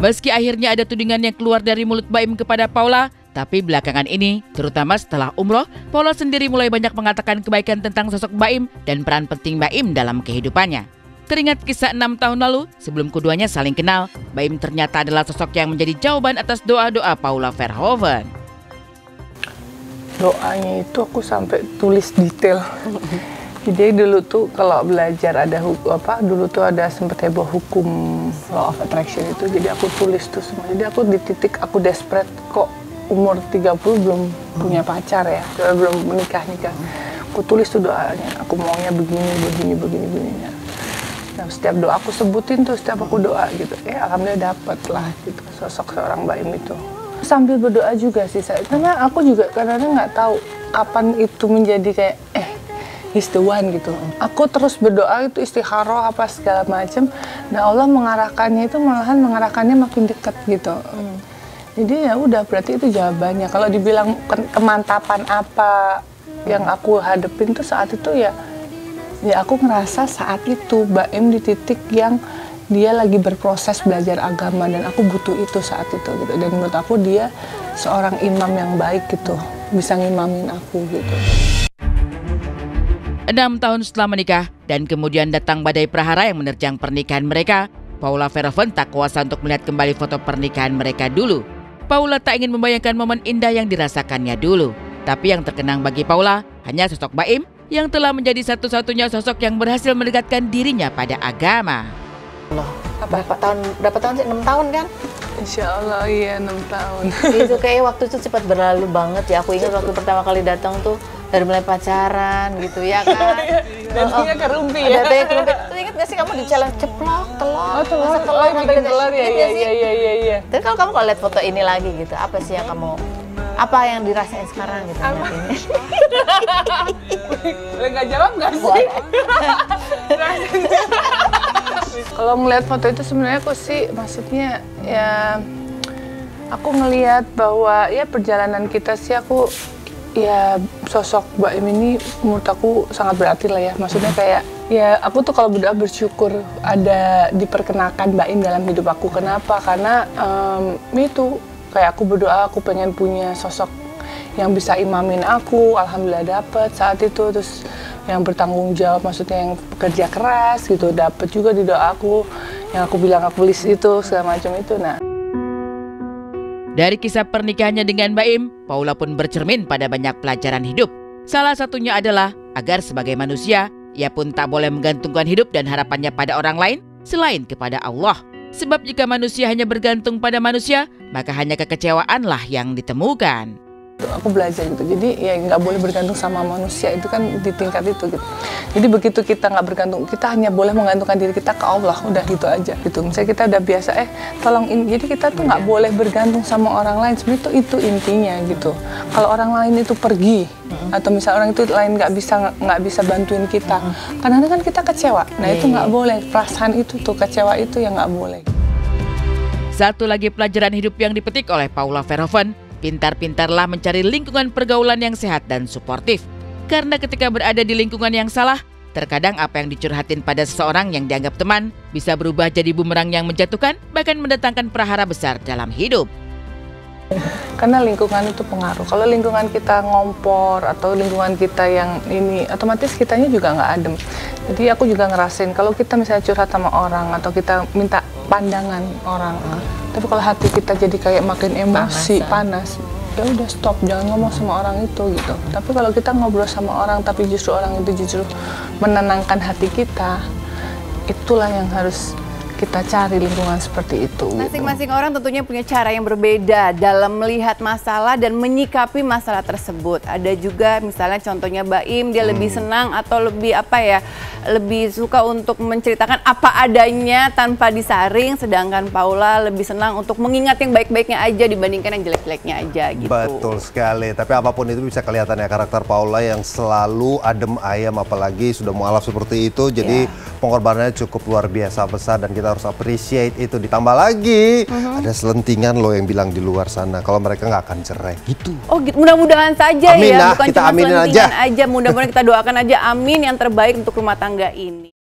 Meski akhirnya ada tudingan yang keluar dari mulut Baim kepada Paula, tapi belakangan ini, terutama setelah umroh, Paula sendiri mulai banyak mengatakan kebaikan tentang sosok Baim dan peran penting Baim dalam kehidupannya. Teringat kisah 6 tahun lalu, sebelum keduanya saling kenal, Baim ternyata adalah sosok yang menjadi jawaban atas doa-doa Paula Verhoeven. Doanya itu aku sampai tulis detail. Jadi dulu tuh kalau belajar ada dulu tuh ada sempat heboh hukum law of attraction itu, jadi aku tulis tuh semua. Jadi aku di titik aku desperate, kok umur 30 belum punya pacar ya, belum menikah. Aku tulis tuh doanya, aku maunya begini. Nah, setiap doa aku sebutin tuh, setiap aku doa gitu, alhamdulillah dapet lah gitu sosok seorang Baim itu. Sambil berdoa juga sih saya, karena aku juga kadang-kadang nggak tahu kapan itu menjadi kayak he's the one gitu. Aku terus berdoa itu istikharah apa segala macam. Nah Allah mengarahkannya itu malahan mengarahkannya makin dekat gitu. Jadi ya udah berarti itu jawabannya. Kalau dibilang kemantapan apa yang aku hadepin tuh saat itu ya aku ngerasa saat itu Baim di titik yang dia lagi berproses belajar agama dan aku butuh itu saat itu gitu. Dan menurut aku dia seorang imam yang baik gitu, bisa ngimamin aku gitu. 6 tahun setelah menikah dan kemudian datang badai prahara yang menerjang pernikahan mereka, Paula Verhoeven tak kuasa untuk melihat kembali foto pernikahan mereka dulu. Paula tak ingin membayangkan momen indah yang dirasakannya dulu. Tapi yang terkenang bagi Paula hanya sosok Baim yang telah menjadi satu-satunya sosok yang berhasil mendekatkan dirinya pada agama. Berapa tahun sih? 6 tahun kan? Insya Allah iya 6 tahun. Itu kayak waktu itu cepat berlalu banget ya. Aku ingat waktu pertama kali datang tuh dari mulai pacaran gitu ya kan. Datangnya ke Rumpi ya. Datangnya ke Rumpi. Tuh ingat gak sih kamu di challenge ceplok, telur. Masak telur, bikin telur ya. Tapi kalau kamu lihat foto ini lagi gitu, apa sih yang kamu, apa yang dirasain sekarang gitu? Nggak jawab nggak sih? Kalau melihat foto itu sebenarnya aku sih maksudnya ya aku ngelihat bahwa ya perjalanan kita sih aku ya sosok Baim ini menurut aku sangat berarti lah ya. Maksudnya kayak ya aku tuh kalau berdoa bersyukur ada diperkenalkan Baim dalam hidup aku. Kenapa? Karena itu kayak aku berdoa aku pengen punya sosok yang bisa imamin aku. Alhamdulillah dapet saat itu. Terus yang bertanggung jawab, maksudnya yang bekerja keras gitu, dapet juga di doa aku yang aku bilang aku list itu segala macam itu. Nah, dari kisah pernikahannya dengan Baim, Paula pun bercermin pada banyak pelajaran hidup. Salah satunya adalah agar sebagai manusia, ia pun tak boleh menggantungkan hidup dan harapannya pada orang lain selain kepada Allah. Sebab jika manusia hanya bergantung pada manusia, maka hanya kekecewaanlah yang ditemukan. Aku belajar gitu, jadi ya nggak boleh bergantung sama manusia, itu kan di tingkat itu gitu. Jadi begitu kita nggak bergantung, kita hanya boleh menggantungkan diri kita ke Allah, udah gitu aja gitu. Misalnya kita udah biasa, tolong ini, jadi kita tuh nggak boleh bergantung sama orang lain. Sebenarnya itu intinya gitu. Kalau orang lain itu pergi, atau misal orang itu lain nggak bisa bantuin kita, kadang-kadang kan kita kecewa. Nah itu nggak boleh, perasaan itu tuh kecewa itu yang nggak boleh. Satu lagi pelajaran hidup yang dipetik oleh Paula Verhoeven, pintar-pintarlah mencari lingkungan pergaulan yang sehat dan suportif. Karena ketika berada di lingkungan yang salah, terkadang apa yang dicurhatin pada seseorang yang dianggap teman bisa berubah jadi bumerang yang menjatuhkan, bahkan mendatangkan prahara besar dalam hidup. Karena lingkungan itu pengaruh. Kalau lingkungan kita ngompor atau lingkungan kita yang ini, otomatis kitanya juga nggak adem. Jadi aku juga ngerasain kalau kita misalnya curhat sama orang atau kita minta pandangan orang, tapi kalau hati kita jadi kayak makin emosi, panas, ya udah stop, jangan ngomong sama orang itu gitu. Tapi kalau kita ngobrol sama orang, tapi justru orang itu justru menenangkan hati kita, itulah yang harus kita cari lingkungan seperti itu. Masing-masing orang tentunya punya cara yang berbeda dalam melihat masalah dan menyikapi masalah tersebut. Ada juga misalnya contohnya Baim, dia lebih senang atau lebih lebih suka untuk menceritakan apa adanya tanpa disaring, sedangkan Paula lebih senang untuk mengingat yang baik-baiknya aja dibandingkan yang jelek-jeleknya aja gitu. Betul sekali, tapi apapun itu bisa kelihatan ya karakter Paula yang selalu adem ayam, apalagi sudah mualaf seperti itu, jadi pengorbanannya cukup luar biasa besar dan kita harus appreciate itu. Ditambah lagi ada selentingan loh yang bilang di luar sana kalau mereka nggak akan cerai gitu. Oh gitu, mudah-mudahan saja amin ya, bukan kita cuma aminin selentingan aja. Mudah-mudahan kita doakan aja amin yang terbaik untuk rumah tangga ini.